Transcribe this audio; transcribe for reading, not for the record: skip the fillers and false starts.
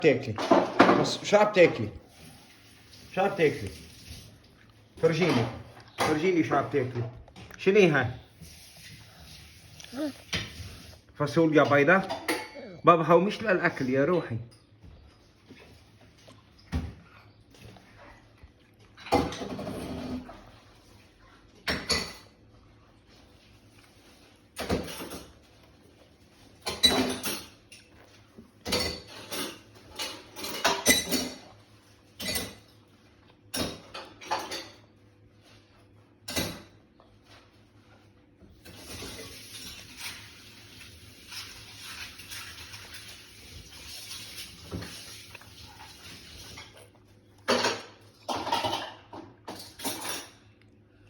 تاكلي؟ بس شو عم تاكلي؟ شو عم تاكلي؟ فرجيني شو عم تاكلي؟ شنو هاي؟ فاصوليا بيضاء؟ بابا هو مش للأكل يا روحي.